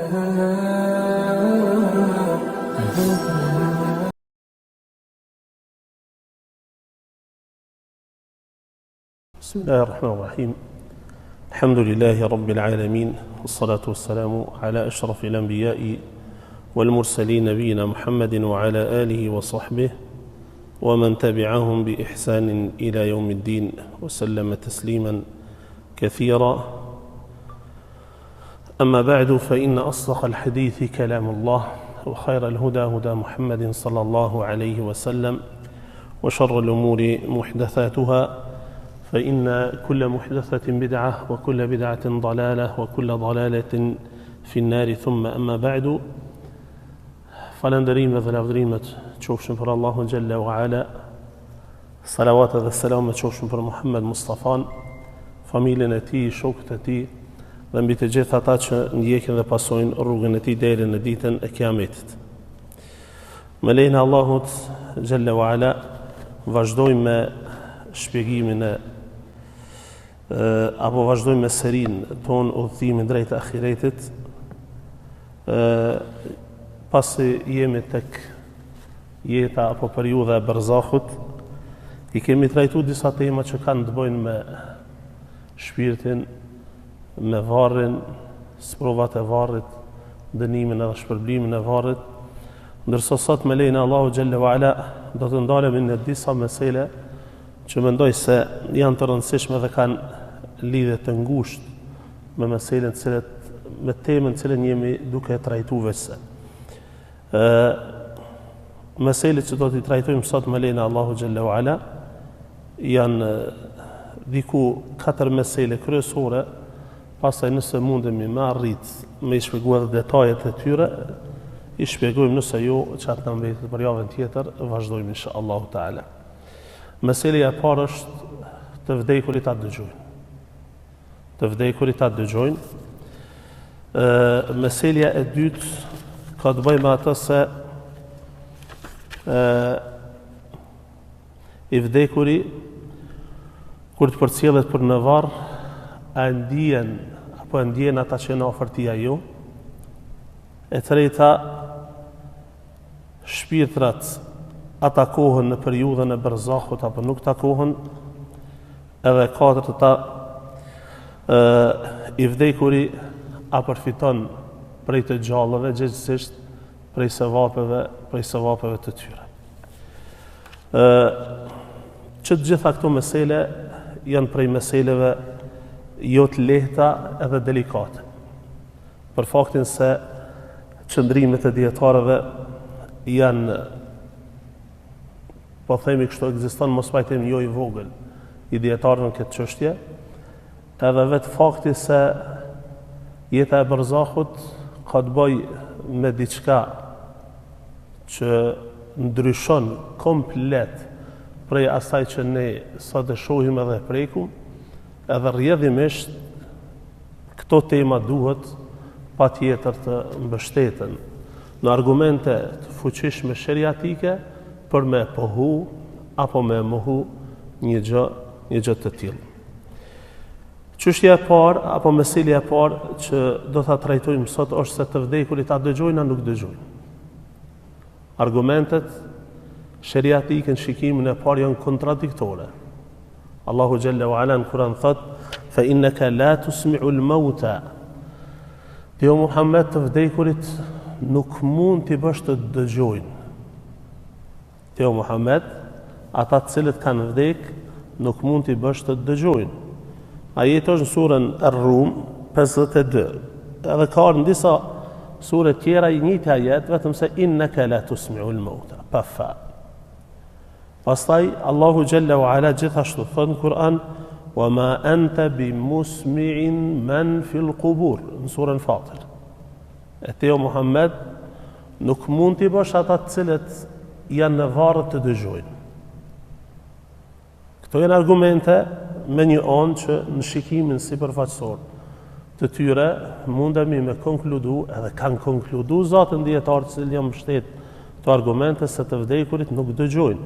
بسم الله الرحمن الرحيم الحمد لله رب العالمين والصلاة والسلام على أشرف الأنبياء والمرسلين نبينا محمد وعلى آله وصحبه ومن تبعهم بإحسان إلى يوم الدين وسلم تسليما كثيرا. أما بعد فإن أصدق الحديث كلام الله وخير الهدى هدى محمد صلى الله عليه وسلم وشر الأمور محدثاتها فإن كل محدثة بدعة وكل بدعة ضلالة وكل ضلالة في النار ثم أما بعد. Falënderimet dhe lavdrimet qofshin për Allahun xhalla wa ala. Salavatet dhe selamet qofshin për Muhammed Mustafan, familjen e tij, shokët e tij dhe mbi të gjithë ata që ndjekin dhe pasojnë rrugën e tij deri në ditën e Kiametit. Me lejnë Allahut xhalla wa ala vazhdojmë me shpjegimin apo vazhdojmë me serinë tonë udhëtimin drejt ahiretit. Pasi jemi tek jeta apo periudha e barzahut, I kemi trajtuar disa tema që kanë të bëjnë me shpirtin, me varrin, sprovat e varrit, dënimin edhe shpërblimin e varrit, ndërsa sot me lejnë Allahu xhalla wa ala do të ndalemi në disa mesele që mendoj se janë të rëndësishme dhe kanë lidhje të ngushtë me meselen me temën cilën jemi duke trajtuar veçse. Meselet që do t'i trajtojmë sot me lejnë Allahu xhalla wa ala janë diku 4 mesele kryesore, pastaj nëse mundemi me arrit me I shpjeguar detajet e tyre, I shpjegojmë, nëse jo çfarë na mbetet për javën tjetër, vazhdojmë inshallah taala. Meselja e parë është të vdekurit ta dëgjojnë. Të vdekurit ta dëgjojnë. Meselja e dytë ka të bëjë me atë se I vdekuri kur të përcjellet për në varr, a ndjen ata që në ofertia jo. E treta, shpirtrat a takohen në periudhën e barzahut apo nuk takohen. Edhe katërta, I vdekuri a përfiton prej të gjallëve, gjithsesi prej sevapeve të tyre. Që të gjitha këto mesele janë prej meseleve jo të lehta edhe delikate. Për faktin se qëndrimet e dietarëve janë, po themi kështu, ekziston mos pajtim jo I vogël I dietarëve në këtë çështje, edhe vetë fakti se jeta e barzahut ka të bëjë me diçka që ndryshon komplet prej asaj që ne sot e shohim edhe prekum, edhe rrjedhimisht këto tema duhet patjetër të mbështeten në argumente të fuqishme sheriatike për me pohu apo me mohu një gjë të tillë. Çështja e parë apo meselja e parë që do ta trajtojmë sot është se të vdekurit a dëgjojnë a nuk dëgjojnë. Argumentet sheriatike në shikimin e parë janë kontradiktore. Allahu xhalla wa ala në Kur'an thot: "Fa innaka la tusmi'u al-mauta." Ti o Muhammed të vdekurit nuk mund t'i bësh të dëgjojnë. Ti o Muhammed, ata të cilët kanë vdek nuk mund t'i bësh të dëgjojnë. Ajeti është në surën Ar-Rum 52. Edhe ka në disa sure tjera I njëjti ajet, vetëm se innaka la tusmi'u al-mauta. Pa fa. Pastaj Allahu xhalla wa ala gjithashtu thot në Kur'an: "Wa ma anta bimusmi'in man fil qubur." Në surën Fatir. E ti o Muhammed nuk mund t'i bësh ata të cilët janë në varr të dëgjojnë. Këto janë argumente me një anë që në shikimin sipërfaqësor të tyre mundemi me konkludu, edhe kanë konkludu zatën dietarë që janë mbështet të argumente se të vdekurit nuk dëgjojnë.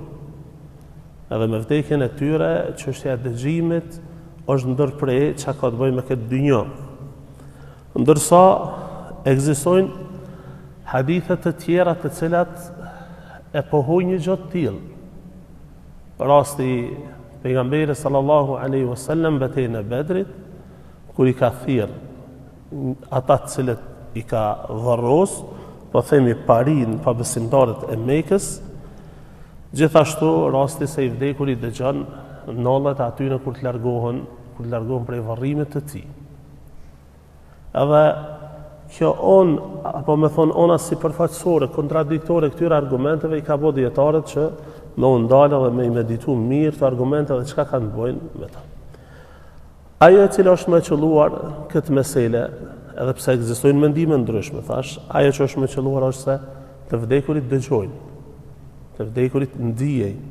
Edhe me vdekjen e tyre, çështja e dëgjimit është ndërprej çka ka të bëjë me këtë dynjë. Ndërsa ekzistojnë hadithe të tjera të cilat e pohojnë një gjë të tillë. Për rasti pejgamberi sallallahu alaihi wasallam betejën e Bedrit, kur i ka thirrë ata të cilët i ka varros, po themi parin pa besimtarët e Mekës, gjithashtu rasti se i vdekurit dëgjon nollat aty në kur të largohen prej varrimit të tij. Edhe kjo apo me thonë ona sipërfaqësore, kontradiktore këtyre argumenteve i ka bë dietarët që me u ndalë dhe me i meditu mirë të argumente dhe çka kanë bojnë me ta. Ajo e cila është më qelluar këtë mesele, edhe pse ekzistojnë mendime ndryshme, thash, ajo që është më qelluar është se të vdekurit dëgjojnë, të vdekurit ndijejnë,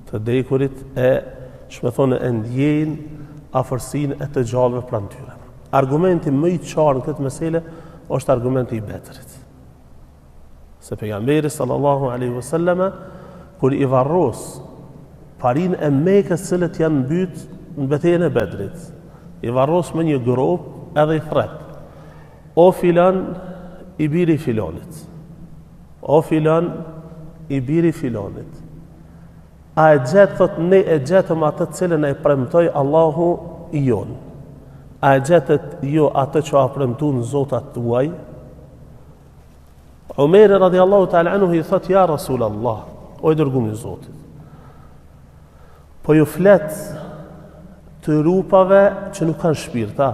të vdekurit e ndjejnë afërsinë e të gjallëve pranë tyre. Argumenti më i qartë në këtë mesele është argumenti i Bedrit. Se pejgamberi sallallahu alaihi wasallam kur i varros parin e Mekës cilët janë mbyt në betejën e Bedrit, i varros me një grop edhe i thret. O filan i biri filonit. O filan i biri filonit. A e gjetë, thot, ne e gjetëm atë cilën e premtoi Allahu i jonë. A e gjetët jo atë që a premtu në zotat tuaj? Umeri radiallahu ta'ala anhu i thot, ja Rasul Allah, o i dërgumi zotit. Po ju flet të rupave që nuk kanë shpirta.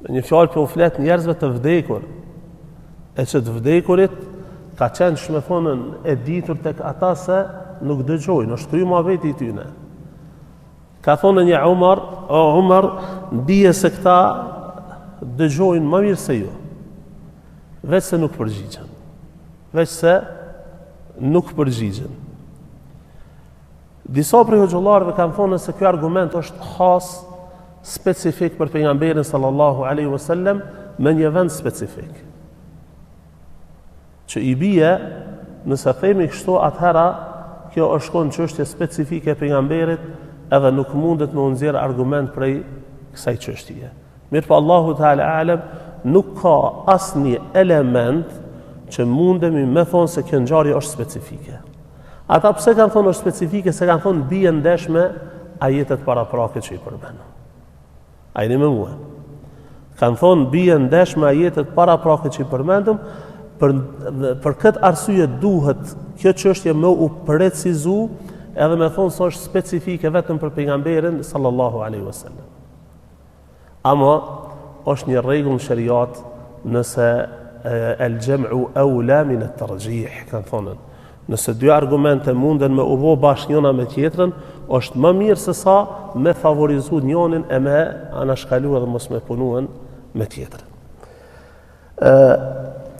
Një fjalë po u flet njerëzve të vdekur, e që të vdekurit ka qenë shmefonën e ditur tek ata se nuk dëgjojnë, është kryu muhabeti i tyne. Ka thonë një Umar, o Umar, bie se këta dëgjojnë më mirë se ju, veç se nuk përgjigjen. Veç se nuk përgjigjen. Disa prej hoxhallarëve kanë thonë se ky argument është khas specifik për pejgamberin sallallahu alaihi wasallam me një vend specifik. Që i bie, nëse themi kështu, atëhera kjo është kon çështje specifike e pejgamberit, edhe nuk mundet me nxjerr argument prej kësaj çështjeje. Mirë po Allahu Teala alem, nuk ka asnjë element që mundemi me thonë se kjo ngjarje është specifike. Ata pse kanë thonë është specifike, se kanë thonë bie ndesh me ajetet paraprake që i përmendëm. Ajni me mua. Kanë thonë bie ndesh me ajetet paraprake që i përmendëm, për këtë arsye duhet kjo çështje më u precizu edhe me thonë se është specifike vetëm për pejgamberin sallallahu alaihi wasallam. Ama është një rregull në shariat nëse el-jam'u awla min at-tarjih, kanë thonë. Nëse dy argumente munden me u bë bashkë njëna me tjetrën, është më mirë se sa me favorizu njënin e me anashkalu edhe mos me punuen me tjetrën.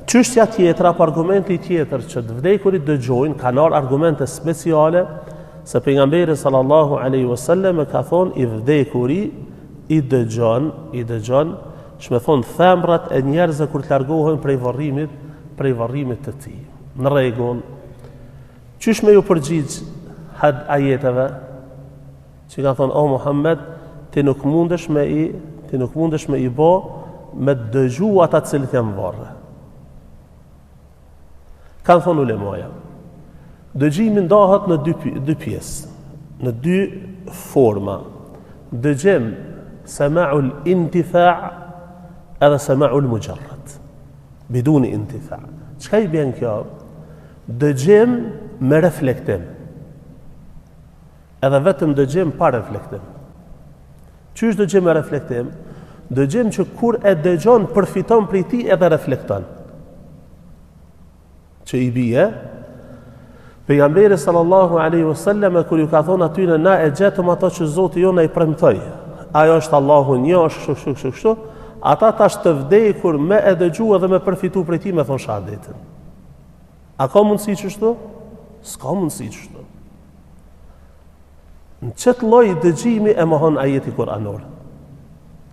Çështja tjetër, apo argumenti tjetër që të vdekurit dëgjojnë, kanë ardhur argumente speciale se pejgamberi sallallahu alaihi wasallam ka thonë i vdekuri i dëgjon, shme thonë themrat e njerëzve kur të largohen prej varrimit të tij. Në rregull, qysh me ju përgjigj ajeteve që ka thonë o Muhammed, ti nuk mundesh me i bë me dëgju ata të cilët janë varre. Kanë thonë ulemaja, dëgjimi ndahet në dy pjesë, në dy forma. Dëgjim sama'ul intifa' edhe sama'ul mujarrad, biduni intifa'. Çka i bën kjo? Dëgjim me reflektim, edhe vetëm dëgjim pa reflektim. Qysh dëgjim me reflektim? Dëgjim që kur e dëgjon përfiton prej tij edhe reflekton. Që i bie pejgamberi sallallahu alaihi wasallam kur ju ka thonë atyre na e gjetëm ato që Zoti jona i premtoi. Ajo është Allahu një, është kështu. Ata tash të vdekur me e dëgju edhe me përfitu prej tij me thon shahadetin. A ka mundësi kështu? S'ka mundësi kështu. Në çet lloj dëgjimi e mohon ajeti kuranor.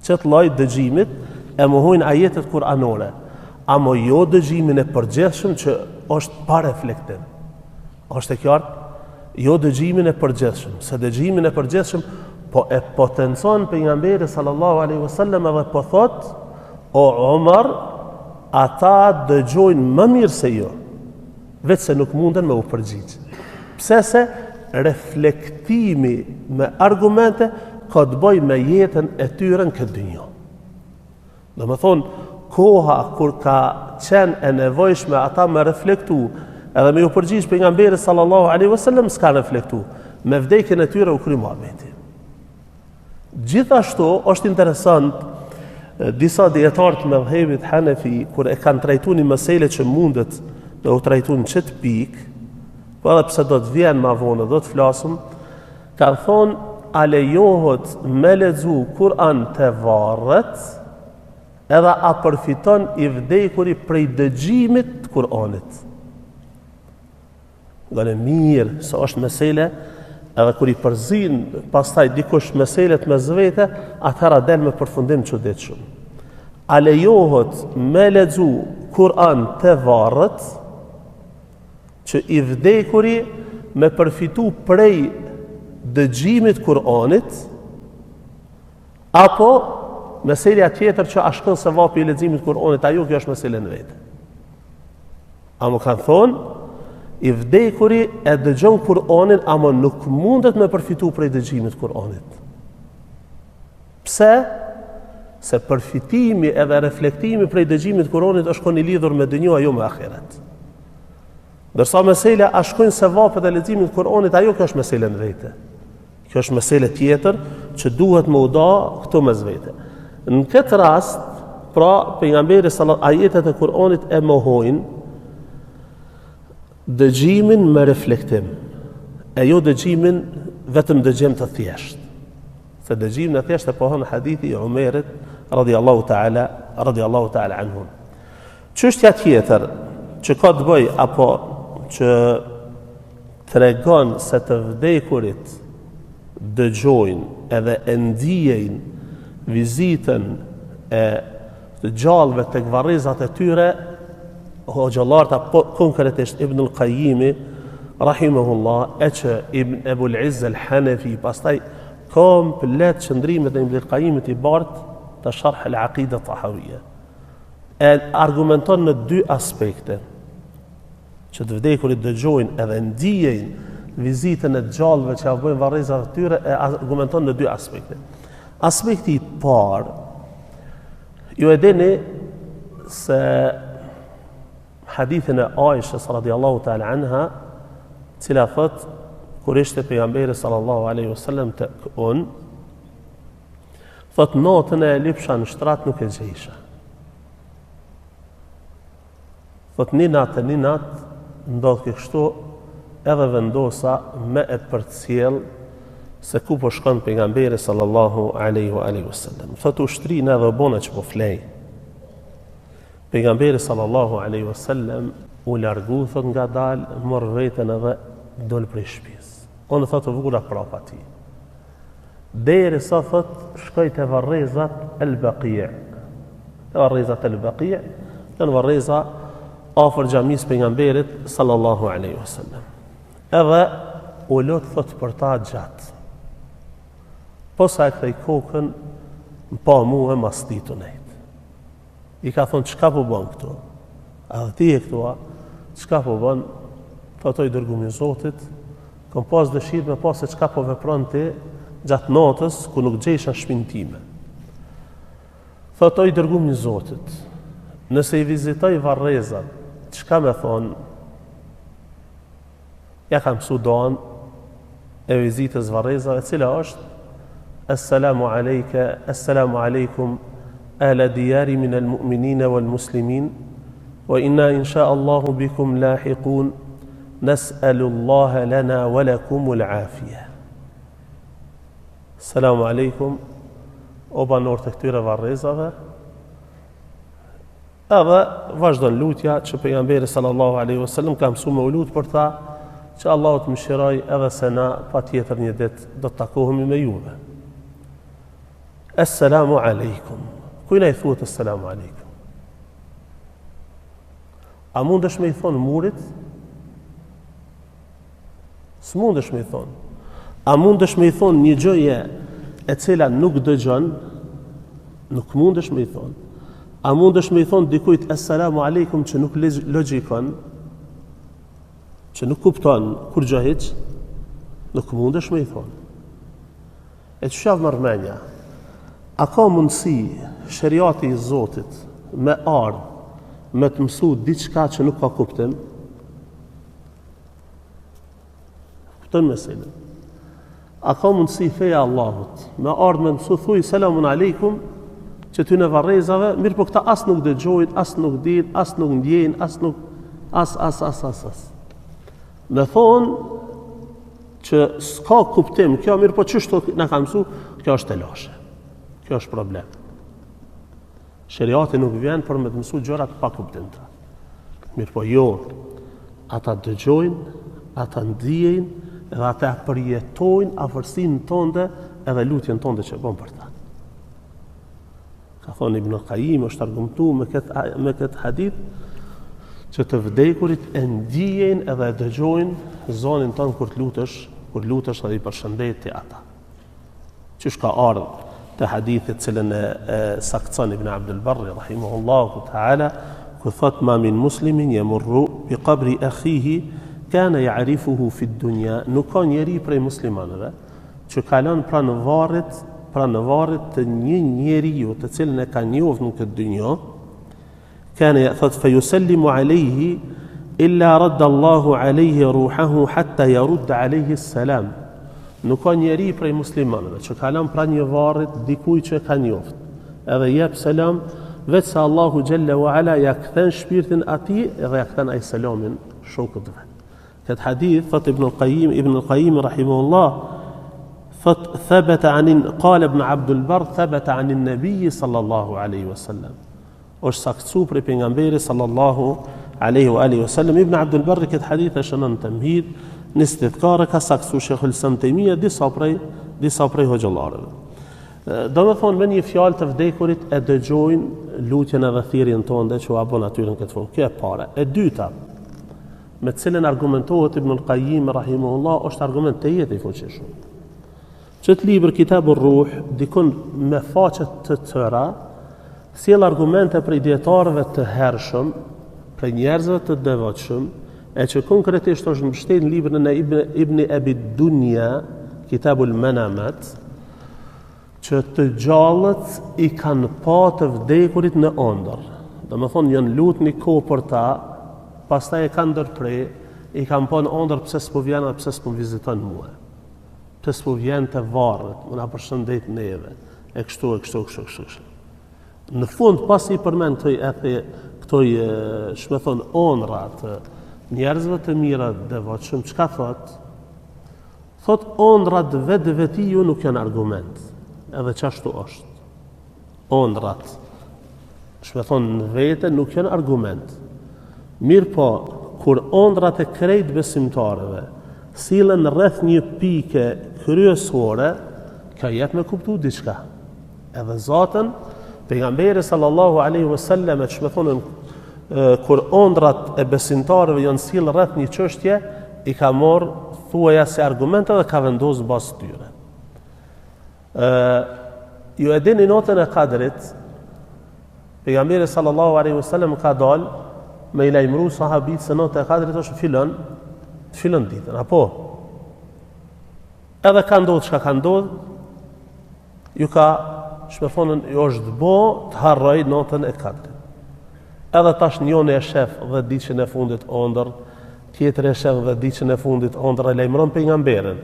Çet lloj dëgjimit e mohojnë ajetet kuranore. Amo jo dëgjimin e përgjithshëm që është pa reflektim. Është e qartë? Jo dëgjimin e përgjithshëm, se dëgjimin e përgjithshëm po e potencon pejgamberi sallallahu alaihi wasallam edhe po thot o Umar, ata dëgjojnë më mirë se jo, vetë se nuk munden me u përgjigj. Pse se reflektimi me argumente ka të bëjë me jetën e tyre në këtë dynjë. Do më thonë, koha kur ka qenë e nevojshme ata me reflektu edhe me ju përgjigj pejgamberit sallallahu alaihi wasallam, s'ka reflektu. Me vdekjen e tyre u kry muhabeti. Gjithashtu është interesant, disa dietarë të mëdhëvit Hanefi kur e kanë trajtuar një mesele që mundet me u trajtuar në çet pikë, po edhe pse do të vjen më vonë, do të flasim, kanë thonë a lejohet me lexu Kur'an të varret, edhe a përfiton i vdekuri prej dëgjimit të Kur'anit. Gjallë mirë, se është mesele, edhe kur i përzin pastaj dikush meselet me zvete, atëra del me përfundim çuditshëm. A lejohet me lexu Kur'an të varret, që i vdekuri me përfitu prej dëgjimit Kur'anit, apo meselja tjetër që a shkon se vapi i leximit Kur'anit, ajo kjo është mesele në vete. A më kanë thonë, i vdekuri e dëgjon Kur'anin, ama nuk mundet me përfitu prej dëgjimit Kur'anit. Pse? Se përfitimi edhe reflektimi prej dëgjimit Kur'anit është koni lidhur me dënjo, ajo me ahiret. Dërsa meselja a shkojnë se vapet e leximit Kur'anit, ajo kjo është mesele në vete. Kjo është mesele tjetër që duhet më uda këto me zvete. Në këtë rast, pra pejgamberi ajetet e Kur'anit e mohojnë dëgjimin me reflektim, e jo dëgjimin vetëm dëgjim të thjesht. Se dëgjimin e thjesht e pohon hadithi i Umerit radhiyallahu ta'ala anhum. Çështja tjetër që ka të bëj apo që tregon se të vdekurit dëgjojnë edhe e ndijejnë vizitën e të gjallëve tek varrezat e tyre, hoxhallarta, konkretisht Ibn al-Qayyimi rahimahullah, e që Ibn Ebul Izz al-Hanafi, pastaj komplet qëndrimet e Ibn al-Qayyimit i bartë të sharh al-Aqida Tahawiyya, e argumenton në dy aspekte, që të vdekurit dëgjojnë edhe ndijejnë vizitën e gjallëve që avbojnë varrezat e tyre, e argumenton në dy aspekte. Aspekti i parë, ju e dini se hadithin e Aishës radhiyallahu ta'ala anha, cila thot, kur ishte pejgamberi sallallahu alaihi wasallam të unë, thot natën e lipsha në shtrat nuk e gjejsha. Thot një natë ndodh kështu, edhe vendosa me e përcjell se ku po shkon pejgamberi sallallahu alaihi wasallam. Thot ushtrinë edhe bona që po flej. Pejgamberi sallallahu alaihi wasallam u largu, thot nga dal, mor veten edhe dol prej shtëpisë. Unë thot të vura prapa ti. Derisa thot shkoj te varrezat el-Baqi'. Te varrezat el-Baqi', janë varreza afër xhamisë pejgamberit sallallahu alaihi wasallam. Edhe u lot thot për ta gjatë. Po sa e kthej kokën, pa mua mas ditunejt. I ka thonë, çka po bën këtu? A dhe ti e këtu, çka po bën? Thotoj dërgumi Zotit, kom pas dëshirë me pas se çka po vepron ti gjatë natës, ku nuk gjejsha shtëpinë time. Thotoj dërgumi Zotit, nëse i vizitoj varrezat, çka me thonë? Ja kam mësu doan e vizitës varrezave, cila është Assalamu alejke, assalamu alejkum, ahla diyari min al-mu'minina wal-muslimin, wa inna insha Allahu bikum lahiqun, nas'alu Allaha lana wa lakumul afiyah. Assalamu alejkum, o banor të këtyre varrezave, edhe vazhdon lutja që pejgamberi sallallahu alaihi wasallam ka mësuar me lut për ta, që Allahu të mëshiroj edhe se na patjetër një ditë do të takohemi me juve. Assalamu alaikum. Kujna i thuhet assalamu alaikum? A mundesh me i thonë murit? S'mundesh me i thonë. A mundesh me i thonë një gjëje e cila nuk dëgjon? Nuk mundesh me i thonë. A mundesh me I thonë dikujt Assalamu alaikum që nuk logjikon, që nuk kupton kur gjë hiç, nuk mundesh me I thonë. E që shavë mërmenja, a ka mundësi shariati I Zotit me ardhë me të mësu diçka që nuk ka kuptim? Kupton meselën. A ka mundësi feja Allahut me ardhë me mësu thuj selamun aleikum që ty në varrezave, mirë po këta as nuk dëgjojnë, as nuk din, as nuk ndjejnë, as nuk as. Me thonë që s'ka kuptim, kjo mirë po çështo na ka mësu, kjo është telashe. Kjo është problem. Shariati nuk vjen për me të mësu gjërat pa kuptimta. Mirë po jo, ata dëgjojnë, ata ndjejnë, edhe ata përjetojnë afërsinë tonde edhe lutjen tonde që bën për ta. Ka thonë Ibn Qayyim është argumentu me këtë hadith që të vdekurit e ndijejnë edhe e dëgjojnë zonin tonë kur lutesh edhe I përshëndeti ata. Qysh ka ardhur të hadithit cilën e saktson Ibn Abdul Barri rahimahullahu ta'ala, ku thot ma min muslimin yamurru bi qabri akhihi kana ya'rifuhu fi dunya, nuk ka njeri prej muslimanëve që kalon pranë varrit të një njeriu të cilën e ka njohur në këtë dynjë, kana thot fa yusallimu alayhi illa radda Allahu alayhi ruhahu hatta yarudda alayhi salam. Nuk ka njeri prej muslimanëve që kalon pranë një varrit dikujt që ka njohur, edhe jep selam, vetë se Allahu Jalla wa Ala ja kthen shpirtin atij edhe ja kthen ai selamin shokut vet. Këtë hadith thot Ibn al-Qayyim rahimahullah thot qala Ibn Abdul Barr thabata an an-nabiy sallallahu alaihi wasallam. Është saktësu prej pejgamberit sallallahu alaihi wa alihi wasallam. Ibn Abdul Barr këtë hadith e shënon tamhid në istidkar ka saktësu Sheikhul Islam Taymija disa prej hoxhallarëve. Do me thonë me një fjalë të vdekurit e dëgjojnë lutjen edhe thirrjen tonë që u bën aty në këtë fund. Kjo e para. E dyta, me cilën argumentohet Ibn al-Qayyim rahimahullah, është argument të jetë I fuqishëm. Qëtë libër Kitabur Ruh, dikun me faqet të tëra, sjell argumente prej dietarëve të hershëm, prej njerëzve të devotshëm, e që konkretisht është mbështetur në librin e Ibn Abi Dunya, Kitabul Manamat, që të gjallët I kanë pa të vdekurit në ëndër. Do me thonë janë lutë një kohë për ta, pastaj e kanë ndërprej, I kanë pa në ëndër pse s'po vjen apo pse s'po viziton mua. Pse s'po vjen të varret, më na përshëndet neve, e kështu. Në fund pas I përmend këto shme thonë ëndra të njerëzve të mirë devotshëm, çka thot? Thot ëndrat vetvetiju nuk janë argument. Edhe qashtu është. Ëndrat, shme thonë në vete, nuk janë argument. Mirë po, kur ëndrat e krejt besimtarëve sillen rreth një pike kryesore, ka jetë me kuptu diçka. Edhe zatën, pejgamberi sallallahu alaihi wasallam, shme thonë kur ëndrat e besimtarëve janë sillen rreth një çështje, I ka marrë thuaja se argumente dhe ka vendosur bazë tyre. Ju e dini notën e Kadrit, pejgamberi sallallahu alaihi wasallam ka dalë me I lajmëru sahabit se notë e Kadrit është fillon ditën, apo? Edhe ka ndodhë çka ka ndodhë, ju ka shpefonën ju është bo të harroj notën e Kadrit. Edhe tash njëri e shef dhe ditën e fundit ëndër, tjetër e shef dhe ditën e fundit ëndër e lajmëron pejgamberin.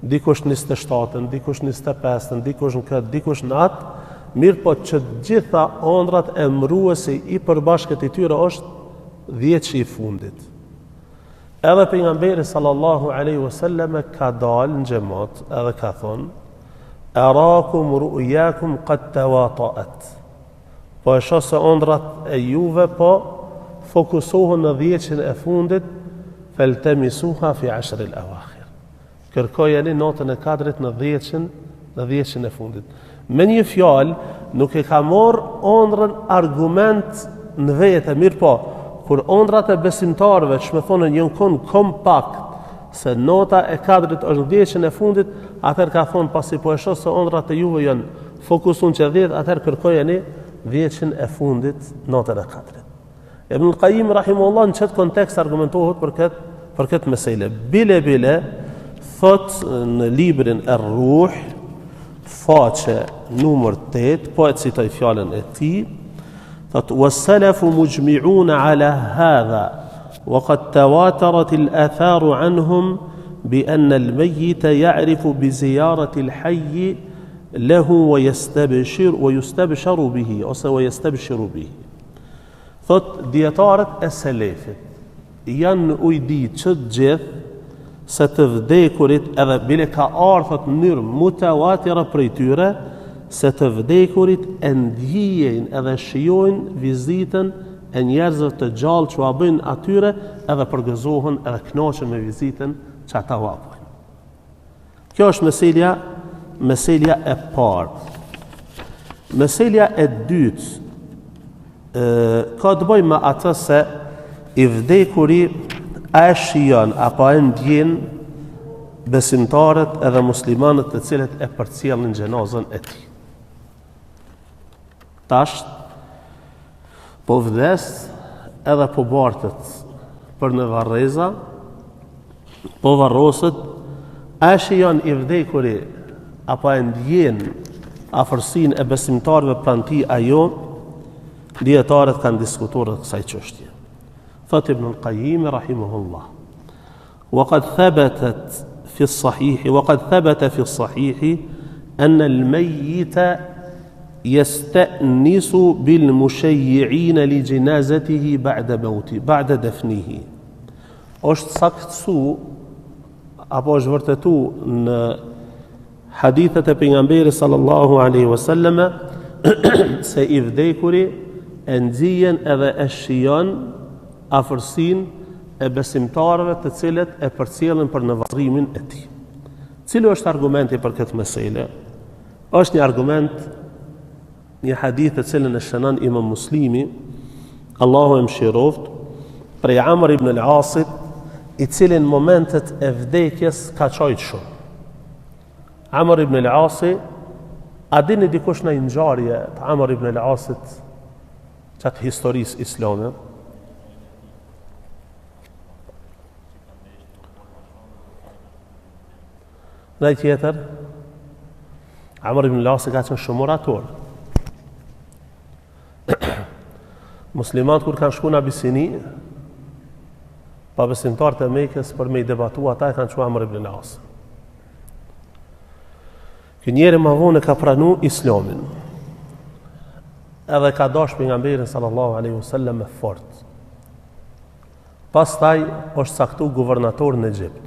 Dikush 27-ën, dikush 25-ën, dikush në këtë, dikush në atë, mirë po që gjitha ëndrat e mruesi I përbashkët I tyre është 10 që I fundit. Edhe pejgamberi sallallahu alaihi wasallam ka dalë në xhamat edhe ka thonë: "Arakum ru'yakum qad tawata'at." Po e shoh se ëndrat e juve po fokusohen në 10-ën e fundit, faltamisuha fi 10 al-awakhir. Kërkojeni notën e Kadrit në 10-ën e fundit. Me një fjalë, nuk e ka marrë ëndrën argument në vete, mirë po, kur ëndrat e besimtarëve që me thonë njën konë kompakt, se nota e Kadrit është në 10-ën e fundit, atër ka thonë pasi po e shoh se ëndrat e juve janë fokusun që 10, atër kërkojeni vjeçin e fundit natën e Kadrit. Ibn al-Qayyim rahimahullah në çet kontekst argumentohet për këtë mesele. Bile thot në librin Ar-Ruh, faqe numër 8, po e citoj fjalën e tij, thot was-salafu mujmi'un ala hadha wa qad tawatarat al-atharu anhum bi anna al-mayyit ya'rifu bi ziyarati al-hayy lahu wa yastabshiru bihi ose wa yastabshiru bihi. Thot dietarët e selefit janë në ujdi që të gjithë se të vdekurit, edhe bile ka ardhur në mënyrë mutawatira prej tyre, se të vdekurit e ndjejnë edhe shijojnë vizitën e njerëzve të gjallë që a bëjnë atyre, edhe përgëzohen edhe kënaqen me vizitën që ata u bojnë. Kjo është meselja e parë. Meselja e dytë ka të bëjë me atë se i vdekuri a e shijon apo e ndjen besimtarët edhe muslimanët të cilët e përcjellin xhenazën e tij. Tash po vdes edhe po bartet për në varreza, po varroset, a e shijon i vdekuri apo e ndjen afërsinë e besimtarëve pranë tij ajo. Dietarët kanë diskutuar kësaj çështje. Thot Ibn al-Qayyim rahimahullah, وقد ثبت في الصحيح أن الميت يستأنس بالمشيعين لجنازته بعد دفنه. Është saktësu apo është vërtetu në hadithet e pejgamberit sallallahu alaihi wasallam se i vdekuri e nxijen edhe e shijon afërsinë e besimtarëve të cilët e përcjellin për në varrimin e tij. Cili është argumenti për këtë mesele? Është një argument, një hadith të cilën e shënon Imam Muslimi, Allahu e mëshiroft, prej Amr ibn al-Asit, i cili në momentet e vdekjes ka qojtë shumë. Amr ibn al-Asi, a dini dikush në ngjarje të Amr ibn al-Asit qatë historisë islame? Në tjetër, Amr ibn al-Asi ka qenë shumë orator. Muslimat kur kanë shku në Abisini, pa besimtarët e Mekës për me i debatu ata e kanë qenë Amr ibn al-Asi. Ky njeri më vonë ka pranu Islamin, edhe ka dash pejgamberin sallallahu alaihi wasallam me fort. Pastaj është saktu guvernator në Egjipt.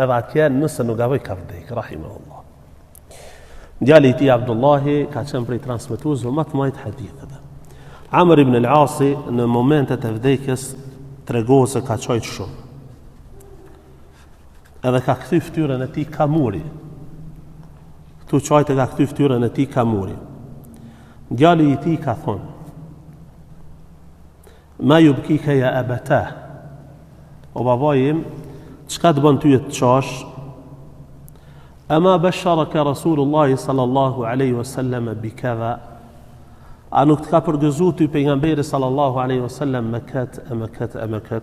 Edhe atje nëse nuk avoj ka vdek, rahimahullah. Djali i tij Abdullahi ka qenë prej transmetuesve më të mëdhenj haditheve. Amr ibn al-Asi në momentet e vdekjes tregohet se ka qojt shumë. Edhe ka kthy fytyrën e tij kamuri. Ktu qojt e ka kthy fytyrën e tij kamuri. Djali i tij ka thonë: "Ma yubkika ya abata?" O baba im, çka të bën ty të qash? Ama basharaka Rasulullah sallallahu alaihi wasallam bikadha? A nuk të ka përgëzuar ty pejgamberi sallallahu alaihi wasallam me këtë?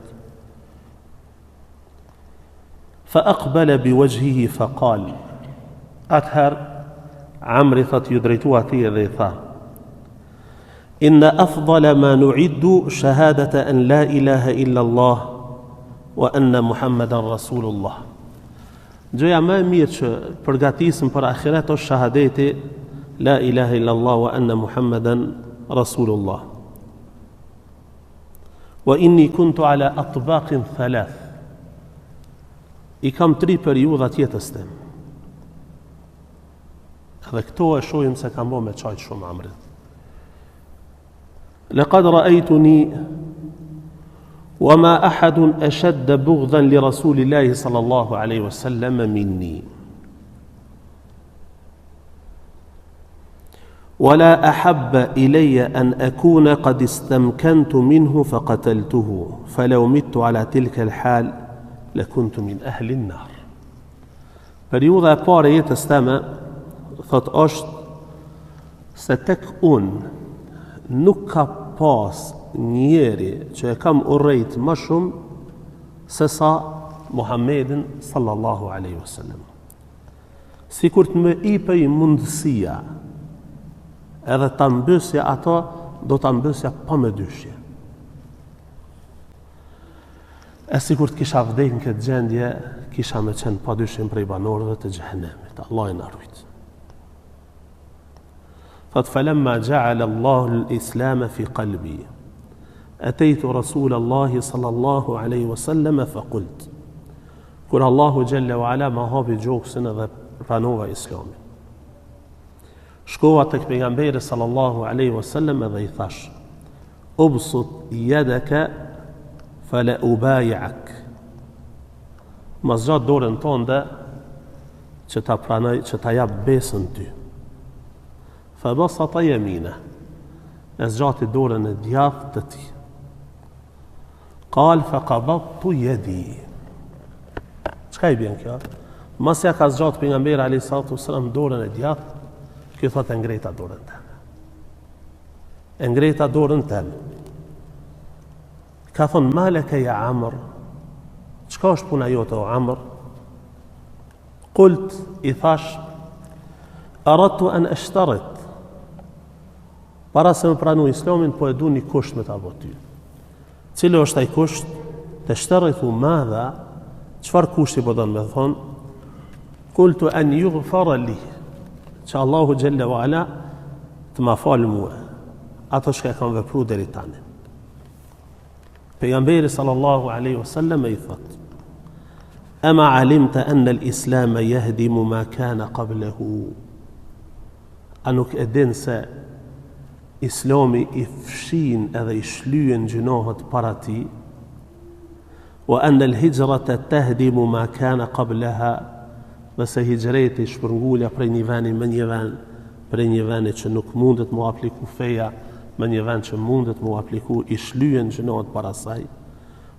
Fa aqbala biwajhihi fa qal. Atëherë Amri thot ju drejtua atij dhe i tha: Inna afdala ma nu'iddu shahadata an la ilaha illa Allah wa anna Muhammadan Rasulullah. Gjëja më e mirë që përgatisim për ahiret është shahadeti la ilaha illa Allah wa anna Muhammadan Rasulullah. Wa inni kuntu ala atbaqin thalath. I kam 3 periudha tjetës tem. Dhe këto e shohim se kam bo me qajt shumë Amrit. Laqad ra'aytuni wa ma ahadun ashadda bughdhan li Rasulillahi sallallahu alaihi wasallam minni. ولا أحب إلي أن أكون قد استمكنت منه فقتلته فلو مت على تلك الحال لكنت من أهل النار. Periudha e parë e jetës time thot është se tek unë nuk ka pas njeri që e kam urrejt më shumë se sa Muhammedin sallallahu alaihi wasallam. Sikur të më ipej mundësia edhe ta mbysja ato, do ta mbysja pa më dyshje. E sikur të kisha vdek në këtë gjendje, kisha me qenë pa dyshim prej banorëve të xhehenemit. Allah na rujt. Thot falamma ja'ala Allahu al-Islam fi qalbi ataitu Rasul Allah sallallahu alaihi wasallam fa qult. Kur Allahu jalla wa ala ma hapi gjoksin edhe pranova Islamin. Shkova tek pejgamberi sallallahu alaihi wasallam edhe i thash: "Ubsut yadaka fala ubayi'ak." Ma zgjat dorën tënde që ta pranoj, që ta jap besën ty. Fa basata yamina. E zgjati dorën e djathtë të tij. Qal fa qabadtu yadi. Çka i bën kjo? Mas ja ka zgjat pejgamberi alayhi salatu wasallam dorën e djathtë, kjo thotë ngreta dorën tënde. E ngreta dorën tënde. Ka thonë, maleke ja Amr, qka është puna jote o Amr? Kult, i thash, aratu an eshtarit, para se më pranu Islamin, po e du një kusht me ta boty. Cile është ai kusht? Të shtarit u madha, qfar kushti po donë me thonë? Kultu an yughfara li, që Allahu Jalla wa Ala të ma falë mua, ato shka e kam vepru deri tani. Pejgamberi sallallahu alaihi wasallam i thot: "Ama alimta anna al-Islam yahdimu ma kana qablahu." A nuk e din se Islami i fshin edhe i shlyen gjinohet para ti? Wa anna al-hijrata tahdimu ma kana qablaha, dhe se hijreti shpërngulja prej një veni me një ven, prej një veni që nuk mundet mu apliku feja me një vend që mundet mu apliku, i shlyen gjinohet para saj.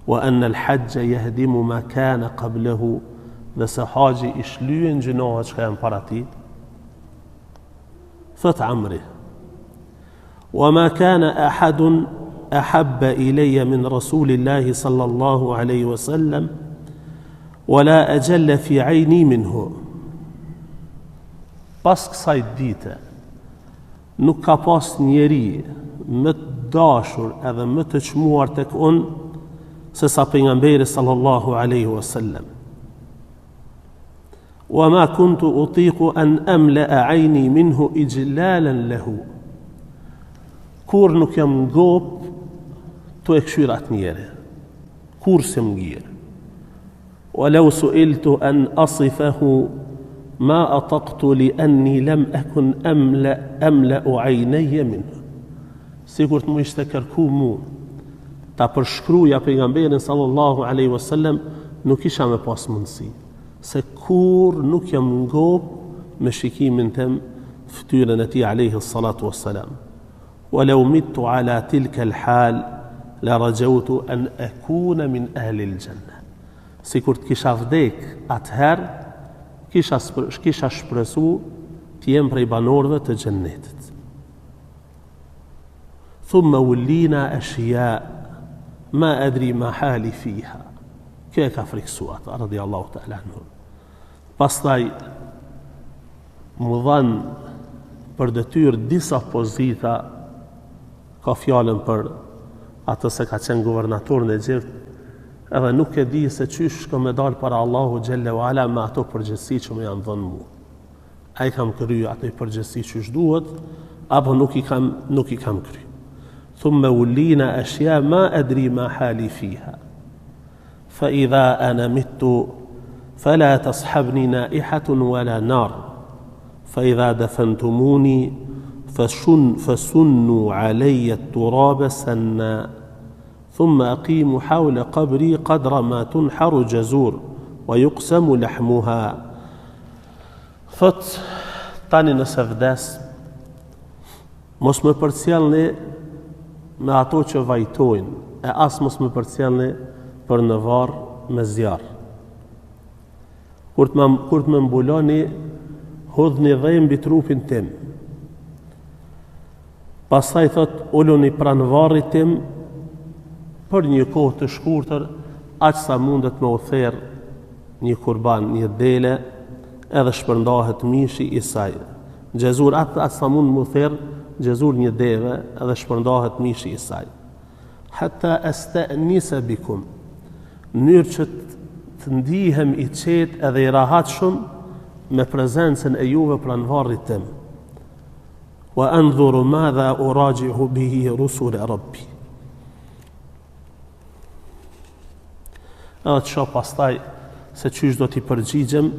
Wa anna al-hajja yahdimu ma kana qablahu, dhe se haji i shlyen gjinohet që ka janë para ti. Thot Amri: "Wa ma kana ahadun ahabba ilayya min Rasulillahi sallallahu alaihi wasallam wala ajalla fi ayni minhu." Pas kësaj dite nuk ka pas njeri më të dashur edhe më të çmuar tek unë se sa pejgamberi sallallahu alaihi wasallam. Wa ma kuntu utiqu an amla'a ayni minhu ijlalan lahu. Kur nuk jam ngop të e këshyr atë njeri, kur se më gjirë. Walau su'iltu an asifahu ma ataqtu li anni lam akun amla'u aynayya minhu. Sikur të më ishte kërku mu ta përshkruja pejgamberin sallallahu alaihi wasallam, nuk isha me pas mundësi, se kur nuk jam ngop me shikimin tem fytyrën e tij alaihi salatu wassalam. Walau mittu ala tilka al-hal la rajautu an akuna min ahli al-janna. Sikur të kisha vdek atëherë, kisha shpresu të jem prej banorëve të xhennetit. Thumma ullina ashya ma adri ma hali fiha. Kjo e ka friksu ata, radiallahu ta'ala anhu. Pastaj mu dhanë për detyrë disa pozita, ka fjallën për atë se ka qenë guvernator në Egjipt, edhe nuk e di se qysh shko me dalë para Allahu Gjelle wa Ala me ato përgjësi që me janë dhënë mu. A i kam kry ato i përgjësi që shduhet, apo nuk i kam kry. Thumme ullina ashja ma adri ma hali fiha. Fa idha ana mittu, fala tashabni naihatun wala nar. Fa idha dafentumuni, fasunnu alejja turaba sanna. ثم أقيم حول قبري قدر ما تنحر جزور ويقسم لحمها. Thot, tani nëse vdes, mos më përcjellni me ato që vajtojnë, e as mos më përcjellni për në varë me zjarë. Kur të më mbuloni, hodhni dhejmë mbi trupin tim. Pastaj thot, uluni pranë varrit tim për një kohë të shkurtër, aq sa mundet me u therr një kurban, një dele, edhe shpërndahet mishi i saj. Xhezur atë sa mund mu therr, xhezur një deve, edhe shpërndahet mishi i saj. Hatta asta'nisa bikum, në mënyrë që të ndihem i qetë edhe i rahatshëm me prezencën e juve pranë varrit tim. Wa anzuru madha uraji'u bihi rusul rabbi. Edhe të shoh pastaj se qysh do t'i përgjigjem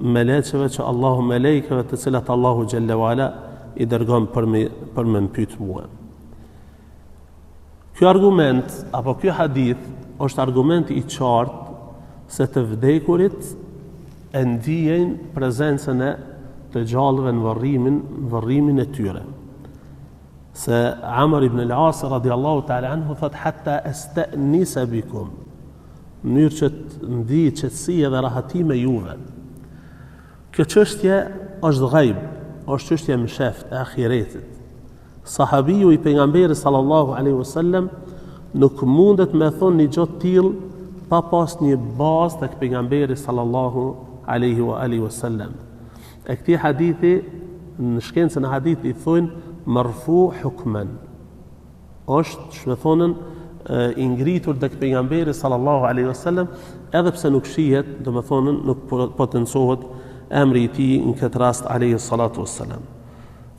melekëve që melekëve të cilat Allahu xhalla wala i dërgon për me mpyet mua. Ky argument apo ky hadith është argument i qartë se të vdekurit e ndiejnë prezencën e të gjallëve në varrimin e tyre. Se Amr ibn al-As radiallahu ta'ala anhu thot hatta asta'nisa bikum, në mënyrë që të ndijë qetësi edhe rahati me juve. Kjo çështje është ghaib, është çështje e msheft e ahiretit. Sahabiu i pejgamberit sallallahu alaihi wasallam nuk mundet me thonë një gjë të tillë pa pas një bazë tek pejgamberi sallallahu alaihi wasallam. E këtij hadithi në shkencën e hadithit i thonë marfu hukman. Është shmethonën i ngritur tek pejgamberi sallallahu alaihi wasallam, edhe pse nuk shihet, domethënë nuk potencohet emri i tij në këtë rast alaihi salatu wassalam.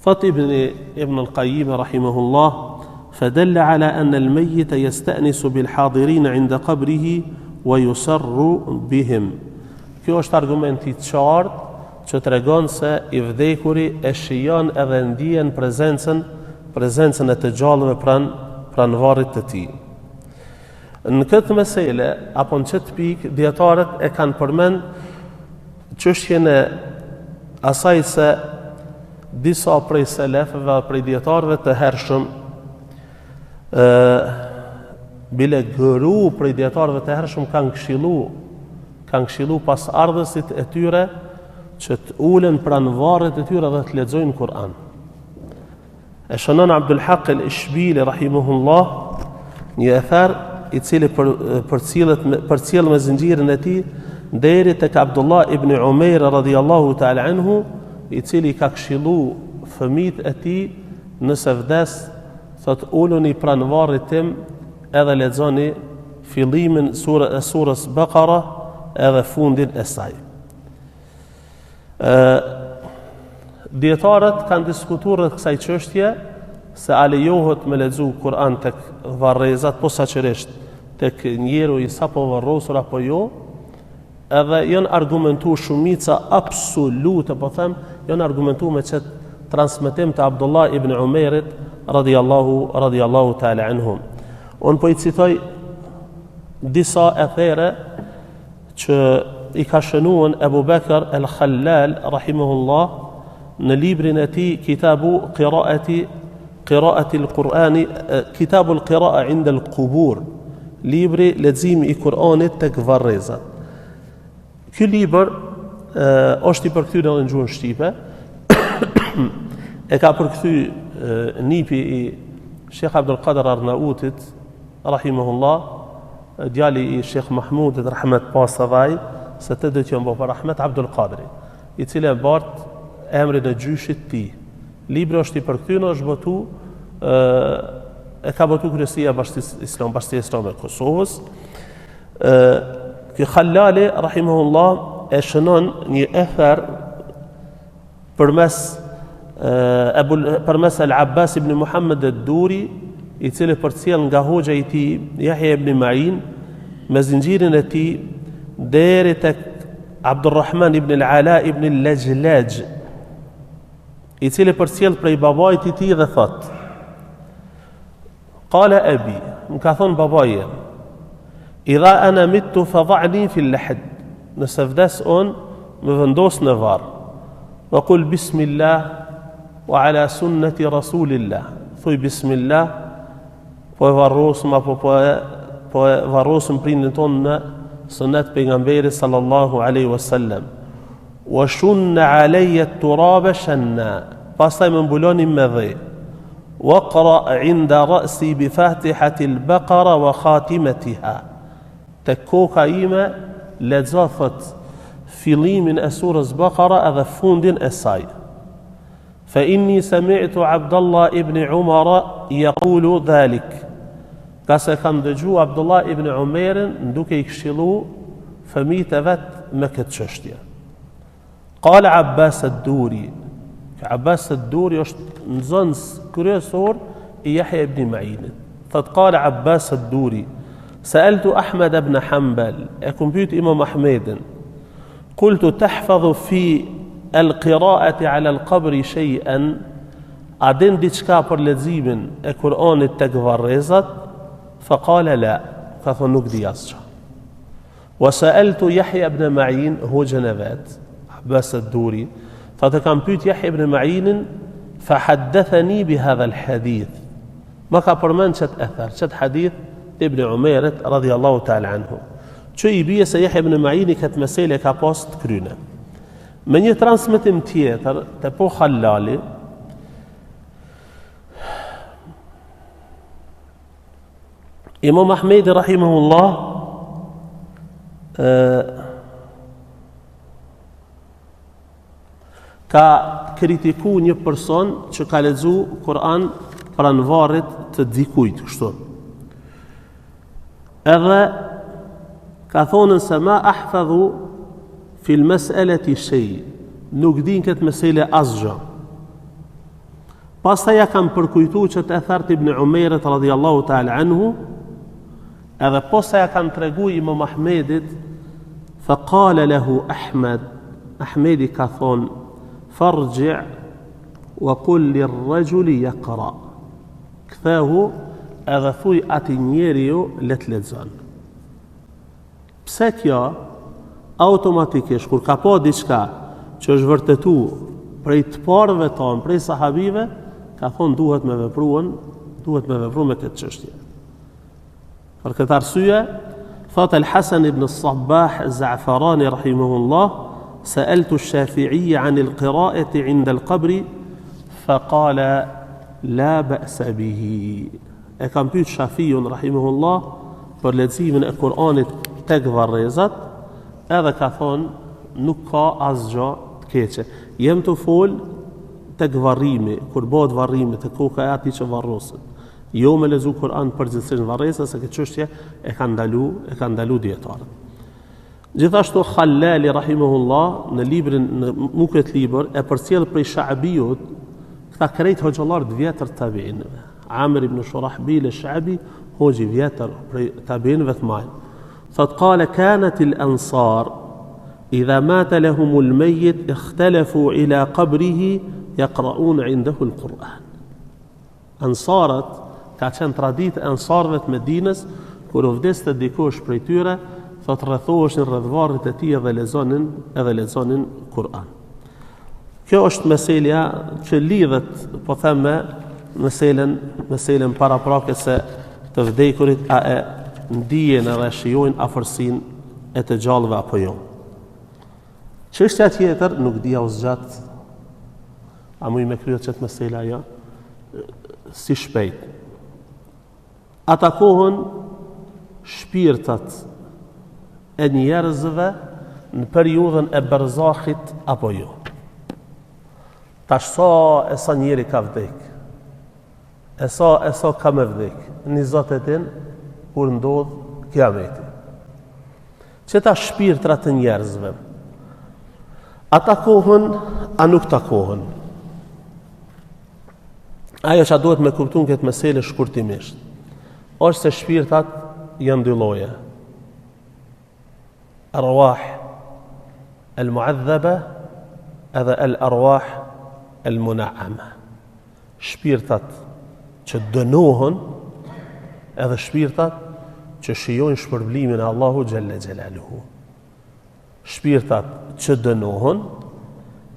Thot Ibn al-Qayyim rahimahullah, فدل على أن الميت يستأنس بالحاضرين عند قبره ويسر بهم. Kjo është argumenti i qartë që tregon se i vdekuri e shijon edhe ndijen prezencën e të gjallëve pranë varrit të tij. Në këtë mesele apo në këtë pikë dietarët e kanë përmend çështjen e asaj se disa prej selefëve, prej dietarëve të hershëm, bile gëru prej dietarëve të hershëm kanë këshillu pas ardhësit e tyre që të ulen pranë varrit të tyre dhe të lexojnë Kur'an. E shënon Abdul Haq al-Ishbili rahimahullah një ether i cili përcjell me zinxhirin e tij deri tek Abdullah ibn Umair radhiyallahu ta'ala anhu, i cili ka këshillu fëmijët e tij nëse vdes, thot uluni pranë varrit tim edhe lexoni fillimin e surës Baqara edhe fundin e saj. Dietarët kanë diskutuar rreth kësaj çështje se a lejohet me lexu Kur'an tek varrezat posaçërisht tek njeriu i sapo varrosur apo jo, edhe janë argumentuar shumica absolute, po them, janë argumentuar me çet transmetim të Abdullah ibn Umairit radhiyallahu ta'ala anhum. Unë po i citoj disa ethere që i ka shënuar Abu Bakr al-Khallal rahimahullah në librin e tij Kitabu qiraati al-Qur'ani, Kitabu al-Qira'a 'inda al-Qubur, libri leximi i Kur'anit tek varrezat. Ky libër është i përkthyer në gjuhën shqipe. E ka përkthy nipi i Sheikh Abdul Qadir Arnautit rahimahullah, djali i Sheikh Mahmudit rahmet pasavaj, se të do të jem për Ahmet Abdul Qadri, i cili e bart emrin e gjyshit tij. Libri është i përkthyer, është botu e ka botu kryesia Bashkia Islame e Kosovës. Ky Khallali rahimahullah e shënon një ether përmes al-Abbas ibn Muhammad ad-Duri, i cili përcjell nga hoxha i tij Yahya ibn Ma'in me zinxhirin e tij deri tek Abdulrahman ibn al-Ala ibn al-Lajlaj, i cili përcjell prej babait të tij dhe thot: Qala abi, më ka thon babai jem, idha ana mittu fadh'ni fi al-lahd, nëse vdes on më vendos në varr, wa qul bismillah wa ala sunnati rasulillah, thuj bismillah, po e varrosëm apo po e varrosëm prindin ton në sunet pejgamberit sallallahu alaihi wasallam, wa shunna alayya at-turaba shanna, pastaj më mbuloni me dhë, واقرأ عند رأسي بفاتحة البقرة وخاتمتها. تكوكا إيما لزافت فيلي من أسورة بقرة هذا فوند أساي. فإني سمعت عبد الله ابن عمر يقول ذلك. كاسا كان دجو عبد الله ابن عمر ندوك يكشلو فميت ذات مكة ششتيا. قال عباس الدوري. عباس الدوري نزنس كريسور يحيى بن معين. قال عباس الدوري سألت أحمد بن حنبل أكمبيوت إمام أحمد قلت تحفظ في القراءة على القبر شيئا أدن ديشكا پر لزيم القرآن التقفرزت فقال لا كثن نقدي أسجا. وسألت يحيى بن معين هو جنبات عباس الدوري فتكمبيوت يحيى بن معين فحدثني بهذا الحديث ما كبرمان شت أثر شت حديث ابن عمير رضي الله تعالى عنه شو يبيه سيحيى بن معين كت مسألة كباست كرونا من يترانسمتم تياتر تبو خلالي إمام أحمد رحمه الله ka kritiku një person që ka lexu Kur'an pranvarit të dikujt kështu. Edhe ka thonë se ma ahfadhu fil mas'alati shay, nuk din këtë mesele asgjë. Pastaj ja kam përkujtuar që të thart Ibn Umairit radhiyallahu ta'ala anhu, edhe posa ja kam tregu Imam Ahmedit, fa qala lahu Ahmed, Ahmedi ka thonë فارجع وقل للرجل يقرأ كثاه edhe thuj ati njeriu let lexon. Pse kjo automatikisht kur ka pa diçka që është vërtetu prej të parëve tonë, prej sahabive, ka thonë duhet me vepru me këtë çështje. Për këtë arsye, thot Al-Hasan ibn Sabbah Za'farani rahimahullah سألت الشافعي عن القراءة عند القبر فقال لا بأس به. كان بيت شافعي رحمه الله për leximin e Kur'anit tek varrezat, edhe ka thonë nuk ka asgjë të keqe. Jem të fol tek varrimi, kur bëhet varrimi te koka e atij që varroset. Jo me lexu Kur'an përgjithsisht varreza, se këtë çështje e kanë ndalu dietarët. Gjithashtu Khallali rahimahullah në librin në mukët libër e përcjell prej Sha'biut këta krejt hoxhallar të vjetër tabiinëve. Amr ibn Shurahbil al-Sha'bi hoxhi vjetër prej tabiinëve të mëdhenj. Thot qala kanat al-ansar idha mata lahum al-mayyit ikhtalafu ila qabrihi yaqra'un 'indahu al-Qur'an. Ansarat ka qenë traditë e ansarëve të Medinës kur u vdeste dikush prej tyre thot rrethoheshin rreth varrit e tij edhe lexonin Kur'an. Kjo është meselja që lidhet, po them, me meselen paraprake të vdekurit, a e ndijen edhe shijojnë afërsinë e të gjallëve apo jo. Çështja tjetër nuk dia u zgjat. A më kryet çet mesela jo? Si shpejt. Atakohen shpirtat e njerëzve në periudhën e berzahit apo jo. Tash sa njeri ka vdek, e sa ka me vdek, një zotet din, kur ndodh kiameti. Qëta shpirtrat e njerëzve, a takohen, a nuk takohen? Ajo që a duhet me kuptun këtë mesele shkurtimisht, është se shpirtat janë dy lloje. Arwah al-mu'adhaba edhe al-arwah al-muna'ama. Shpirtat që dënohen edhe shpirtat që shijojnë shpërblimin e Allahu xhalla xhelaluhu. Shpirtat që dënohen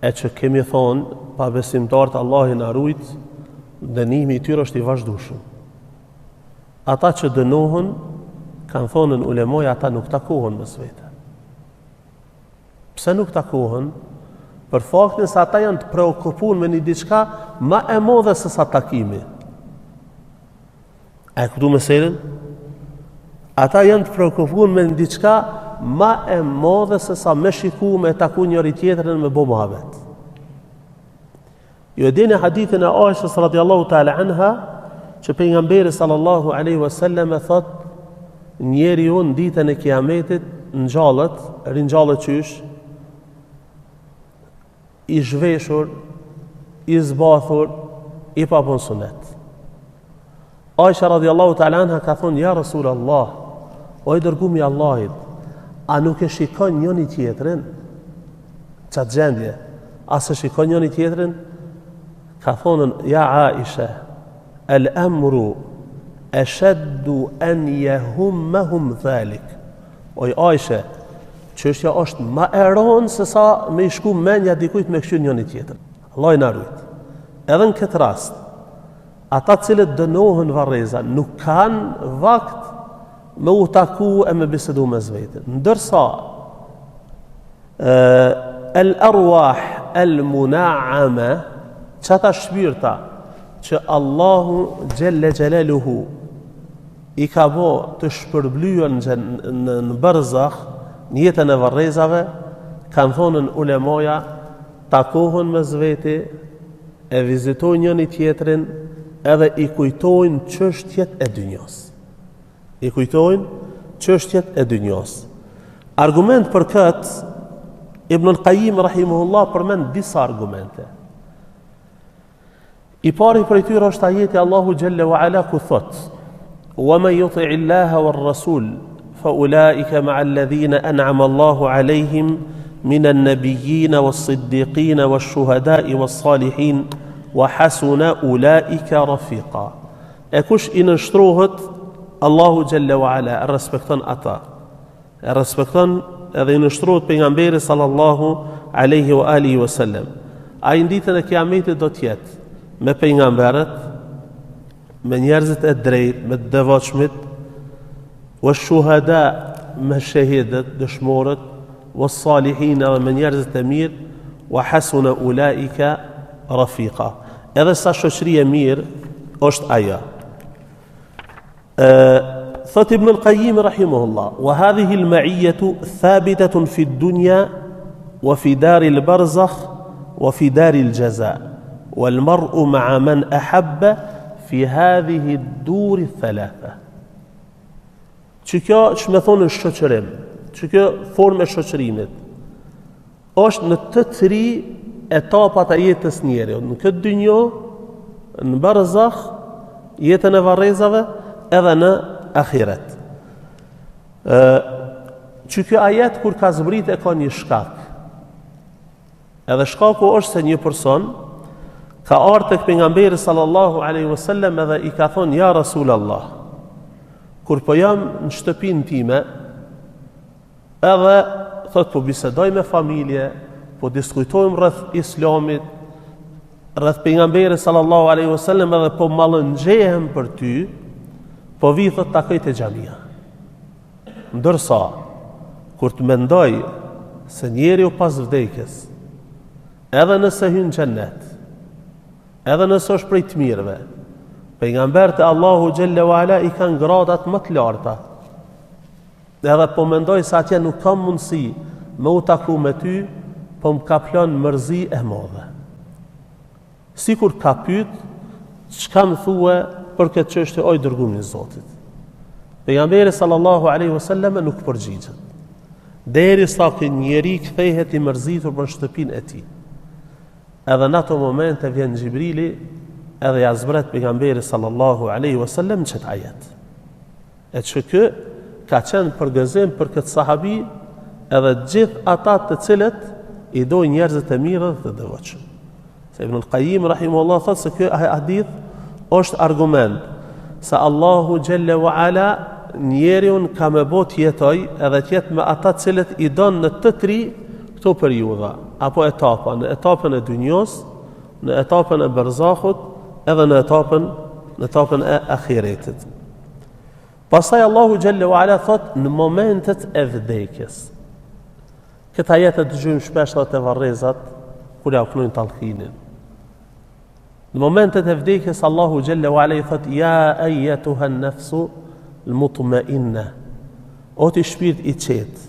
e që kemi thonë pa besimtarët Allahi na ruajt, dënimi i tyre është i vazhdueshëm. Ata që dënohen kanë thonën ulemoj, ata nuk takohen mes vete. Pse nuk takohen? Për faktin se ata janë të preokupuar me një diçka më e madhe se sa takimi. A e kuptu meselën? Ata janë të preokupuar me diçka ma e madhe se sa me shiku me taku njëri tjetërën me bo muhabet. Ju e dini hadithin e Aishës radiallahu ta'ala anha, që pejgamberi sallallahu alaihi wasallam e thot, njeri ju në ditën e kiametit rinjallët qysh, i zhveshur, i zbathur, i papon sunet. Aisha radiallahu ta'ala anha ka thonë, ja Rasul Allah, o i dërgumi Allahit, a nuk e shikon njëni tjetërin? Qatë gjendje, a se shikon njëni tjetërin? Ka thonën, ja Aisha, el emru e sheddu en jehummehum dhalik. Oj Aisha, çështja është ma e rëndë se sa me i shku menja dikujt me kështu njëni tjetër. Allah i na rujt. Edhe në këtë rast, ata cilët dënohen varreza nuk kanë vakt me u taku e me bisedu me zvejtë. Ndërsa el arwah el munaame, qata shpirta që Allahu Gjelle Gjelaluhu i ka bo të shpërblyën në barzakh, në jetën e varrezave, kanë thonën ulemoja, takohen me zveti, e vizitojnë njëni tjetrin, edhe i kujtojnë çështjet e dynjos. I kujtojnë çështjet e dynjos. Argument për këtë, Ibn al-Qayyim rahimahullah përmend disa argumente. I pari për tyre është ajeti Allahu Jalla wa Ala ku thot: "Wa man yuti' Allaha war Rasul fa ulaika ma'a alladhina an'ama Allahu 'alayhim min an-nabiyyin was-siddiqin wash-shuhada'i was-salihin wa hasuna ulaika rafiqa." E kush i nështrohet Allahu Jalla wa Ala, e respekton ata. E respekton edhe i nështrohet pejgamberi sallallahu alaihi wa alihi wasallam. Ai në ditën e kiametit do të jetë me pejgamberët, me njerëzit e drejt, me të devotshmit, wa shuhada, me shahidët, dëshmorët, wa salihin, edhe me njerëzit e mirë, wa hasuna ulaika rafiqa. Edhe sa shoqëri e mirë është ajo. Thot Ibn al-Qayyim rahimahullah, wa hadhihi al-ma'iyyatu thabitatun fi ad-dunya wa fi dar al-barzakh wa fi dar al-jaza'. والمرء مع من أحب في هذه الدور الثلاثة. Që kjo që me thonë është shoqërim, që kjo formë e shoqërimit, është në të tri etapat e jetës njeriut, në këtë dynjë, në barzakh, jetën e varrezave, edhe në ahiret. Që kjo ajet kur ka zbrit e ka një shkak. Edhe shkaku është se një person ka ardhur tek pejgamberi sallallahu alaihi wasallam edhe i ka thonë: ja Rasul Allah, kur po jam në shtëpinë time, edhe thot po bisedoj me familje, po diskutojmë rreth islamit, rreth pejgamberit sallallahu alaihi wasallam, edhe po mallëngjehem për ty, po vi thot takoj te xhamia. Ndërsa kur të mendoj se njeriu pas vdekjes, edhe nëse hyn xhennet, edhe nëse është prej të mirëve, pejgambert e Allahu Gjelle wa Ala i kanë gradat më të larta. Edhe po mendoj se atje nuk kam mundësi me u taku me ty, po më ka plan mërzi e madhe. Sikur ka pyet, çka më thue për këtë çështje o i dërguari i Zotit. Pejgamberi sallallahu alaihi wasallam nuk përgjigjet. Derisa ky njeri kthehet i mërzitur për shtëpinë e tij. Edhe në ato momente vjen Gjibrili edhe ja zbret pejgamberi sallallahu alaihi wasallam çet ajet. E që kë ka qenë përgëzim për këtë sahabi edhe gjithë ata të cilët i dojnë njerëzit e mirë dhe të devotshëm. Se Ibn al-Qayyim rahimahullah thotë se ky hadith është argument se Allahu Jalla wa Ala njeriun ka me bot jetoj edhe të jetë me ata cilët i donë në të tri këto periudha, apo etapa, në etapën e dynjos, në etapën e barzakhut, edhe në etapën e ahiretit. Pastaj Allahu Jalla wa Ala thot në momentet e vdekjes. Këta jetë të dëgjojmë shpesh te varrezat kur ja knojnë tallhinin. Në momentet e vdekjes Allahu xhalla wa ala i thot ja ayyatuha an-nafsu al-mutma'inna, o ti shpirt i qetë,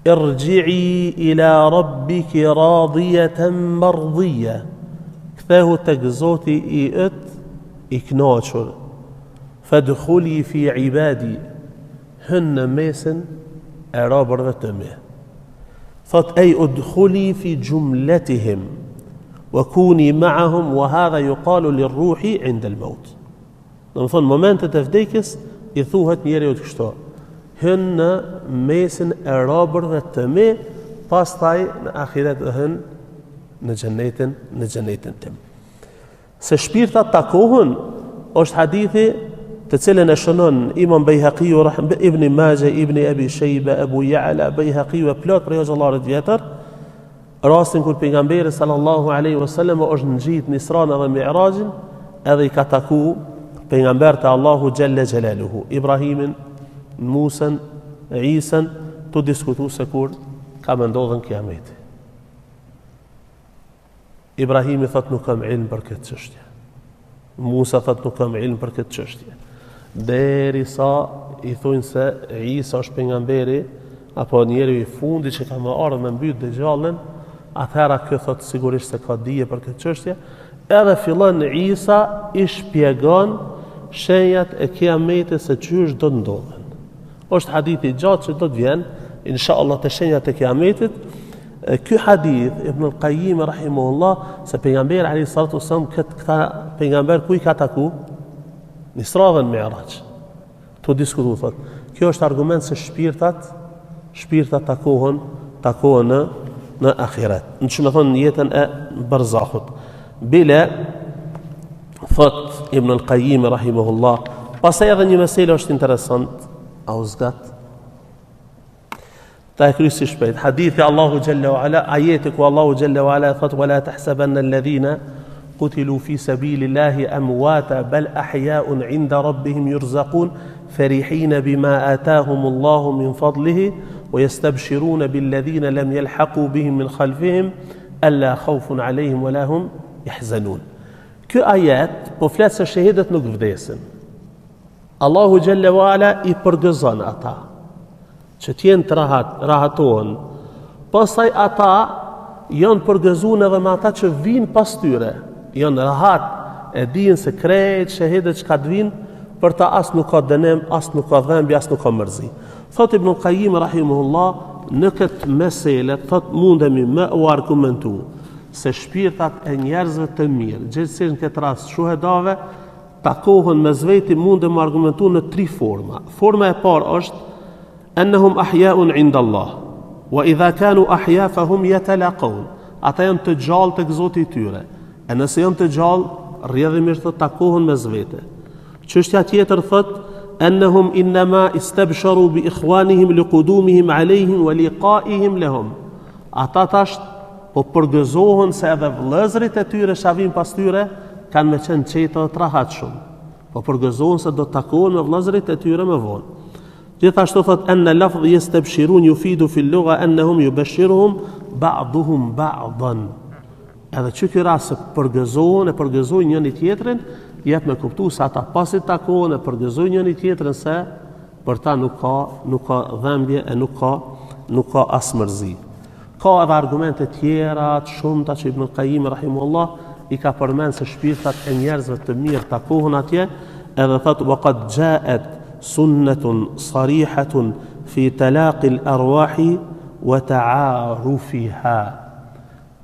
irji'i ila rabbiki radiyatan mardiyya, kthehu tek Zoti i i kënaqur, fadkhuli fi ibadi, hyn në mesin e robërve të mi. Thot ej udkhuli fi jumlatihim wa kuni ma'ahum wa hadha yuqalu lirruhi 'inda al-maut. Do të thonë momentet e vdekjes i thuhet njeriu kështu, hyn në mesin e robërve të mi, pastaj në ahiret hyn në xhenetin tim. Se shpirtat takohen është hadithi të cilën e shënon Imam Bejhaqiu, Ibn Majah, Ibn Abi Shayba, Abu Ya'la, Bejhaqiu e plot prej xhallarët vjetër, rastin kur pejgamberi sallallahu alaihi wasallam është ngjit në Isra dhe Mi'rajin, edhe i ka taku pejgambert e Allahu xhalla xhelaluhu, Ibrahimin, Musen, Isen, të diskutu se kur ka më ndodhën kiameti. Ibrahimi thot nuk kam ilm për këtë çështje. Musa thot nuk kam ilm për këtë çështje. Derisa i thonë se Isa është pejgamberi apo njeriu i fundit që ka më ardhur me mbyt dëgjallën, atëherë kë thot sigurisht se ka dije për këtë çështje. Edhe fillon Isa i shpjegon shenjat e kiametit se çysh do të ndodhen. Është hadithi i gjatë që do të vjen inshallah te shenjat e kiametit. Ky hadith Ibn al-Qayyim rahimahullah se pejgamberi alayhi salatu wasallam këta pejgamber ku i ka taku në Isra dhe Mi'raj. Tu diskutu thot. Kjo është argument se shpirtat takohen në ahiret. Në që me thonë në jetën e barzahut. Bile thot Ibn al-Qayyim rahimahullah. Pastaj edhe një meselë është interesant, a u zgat? Ta e krysi shpejt. Hadithi Allahu Jalla wa Ala, ajeti ku Allahu Jalla wa Ala thot وَلَا تَحْسَبَنَّ الَّذِينَ قُتِلُوا فِي سَبِيلِ اللَّهِ أَمْوَاتًا بَلْ أَحْيَاءٌ عِنْدَ رَبِّهِمْ يُرْزَقُونَ فَرِحِينَ بِمَا آتَاهُمُ اللَّهُ مِنْ فَضْلِهِ وَيَسْتَبْشِرُونَ بِالَّذِينَ لَمْ يَلْحَقُوا بِهِمْ مِنْ خَلْفِهِمْ أَلَّا خَوْفٌ عَلَيْهِمْ وَلَا هُمْ يَحْزَنُونَ. Ky ajet po flet se shahidët nuk vdesin. Allahu Jalla wa Ala i përgëzon ata që t'jenë të rahatohen. Pastaj ata janë përgëzuar edhe me ata që vinë pas tyre. Janë rahat, e dinë se krejt shahidët që ka të vinë, për ta as nuk ka dënim, as nuk ka dhëmbje, as nuk ka mërzi. Thot Ibn al-Qayyim rahimahullah, në këtë mesele, thot mundemi me u argumentu se shpirtat e njerëzve të mirë, gjithsesi në këtë rast shuhedave, takohen me zveti mundem me argumentu në 3 forma. Forma e parë është أنهم أحياء عند الله وإذا كانوا أحياء فهم يتلاقون. Ata janë të gjallë tek Zoti i tyre. E nëse janë të gjallë, rrjedhimisht të takohen me zvete. Çështja tjetër thot أنهم إنما استبشروا بإخوانهم لقدومهم عليهم ولقائهم لهم. Ata tash po përgëzohen se edhe vëllezërit e tyre që vijnë pas tyre kanë me qenë çeta të rahatshëm. Po përgëzohen se do të takohen me vëllezërit e tyre më vonë. Gjithashtu thot anna lafdh yastabshirun yufidu fi al-lugha annahum yubashshiruhum ba'duhum ba'dan. Edhe që ky rast se përgëzojnë njëri tjetrin, jep me kuptues se ata pasi takohen e përgëzojnë njëri tjetrin se për ta nuk ka dhëmbje e nuk ka as mërzi. Ka edhe argumente tjera të shumta që Ibn al-Qayyim rahimahullah i ka përmend se shpirtat e njerëzve të mirë takohen atje, edhe thot waqad ja'at sunnatun sarihatun fi talaqi al-arwahi wa ta'arufiha.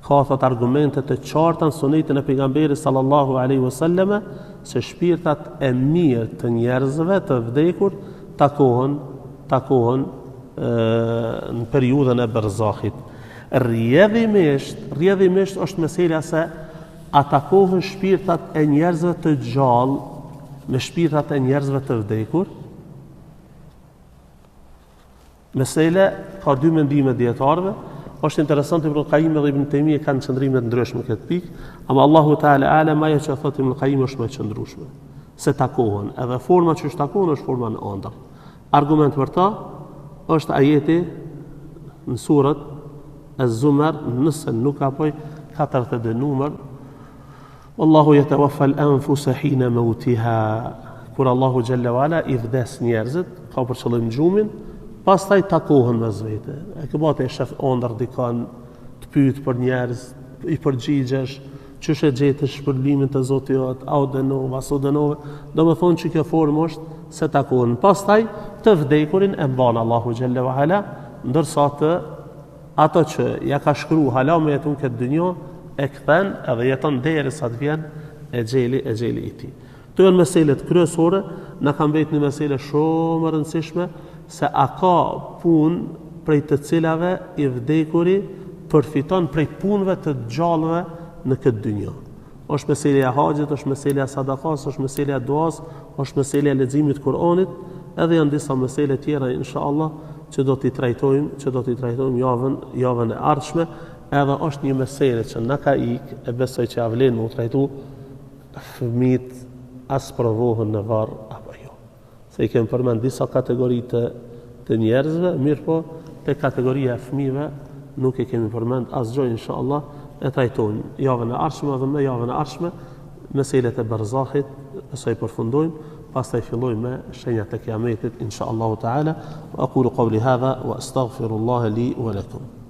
Ka thot argumente të qarta në sunetin e pejgamberit sallallahu alaihi wasallam se shpirtat e mirë të njerëzve të vdekur takohen në periudhën e barzahit. Rrjedhimisht është mesela se atakohen shpirtat e njerëzve të gjallë me shpirtat e njerëzve të vdekur. Mesela ka 2 mendime dietarëve. Është interesant Ibn Qayyim dhe Ibn Taymije kanë qëndrime të ndryshme këtë pikë, ama Allahu Teala alem ajo që thotë Ibn Qayyim është më e qëndrueshme. Se takohen, edhe forma që takohen është forma në ëndër. Argument për ta është ajeti në surat Az-Zumar, nëse nuk apoj 42 numër, Wallahu yatawaffa al-anfusa hina mautiha. Kur Allahu xhalla wala i vdes njerëzit, ka për qëllim gjumin, pastaj takohen mes vete. E ke bate e shef ondër dikan, të pyet për njerëz, i përgjigjesh, çështë e gjetë shpërblimin të Zotit jot, au dënove, aso dënove, do më thonë që kjo formë është se takohen. Pastaj të vdekurin e mban Allahu xhalla wala, ndërsa ato që ja ka shkruar hala me jetun këtë dynjë e kthen edhe jeton derisa të vjen e xheli i tij. Këto janë meselet kryesore, na ka mbet një mesele shumë e rëndësishme se a ka punë prej të cilave i vdekuri përfiton prej punëve të gjallëve në këtë dynjë. Është meselja e haxhit, është meselja e sadakas, është meselja e duas, është meselja e leximit të Kuranit, edhe janë disa mesele tjera inshallah që do t'i trajtojmë javën e ardhshme, edhe është një mesele që na ka e besoj që avlen u trajtu fëmijët as provohen në varr apo jo. Se i kemë përmend disa kategori të njerëzve, mirë po te kategoria e fëmijëve nuk e kemi përmend asgjë inshallah, e trajtojmë javën e ardhshme dhe me javën e ardhshme meselet e barzahit, besoj përfundojmë, pastaj fillojmë me shenjat e kiametit inshallah taala. Wa aqulu qawli hadha wa astaghfirullaha li wa lakum.